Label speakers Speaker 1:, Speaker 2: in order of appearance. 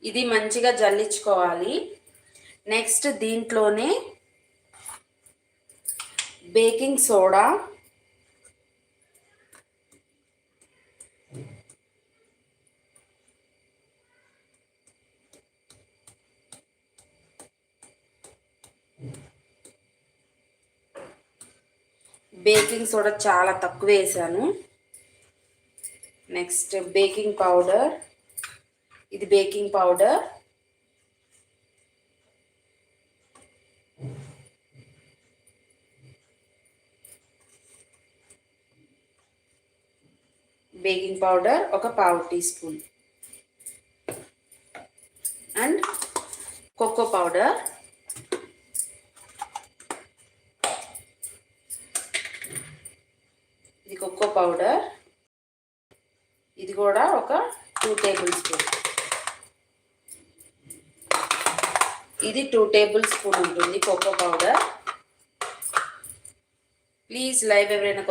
Speaker 1: ఇది మంచిగా జల్లించుకోవాలి. నెక్స్ట్ దీంట్లోనే బేకింగ్ సోడా, చాలా తక్కువ వేసాను. నెక్స్ట్ బేకింగ్ పౌడర్, ఇది బేకింగ్ పౌడర్, ఒక 1/2 teaspoon, and cocoa powder, ఇది కోకో పౌడర్, ఇది కూడా ఒక 2 టేబుల్ స్పూన్. ఇది 2 టేబుల్ స్పూన్ ఉంటుంది కోకో పౌడర్. ప్లీజ్ లైవ్ ఎవరైనా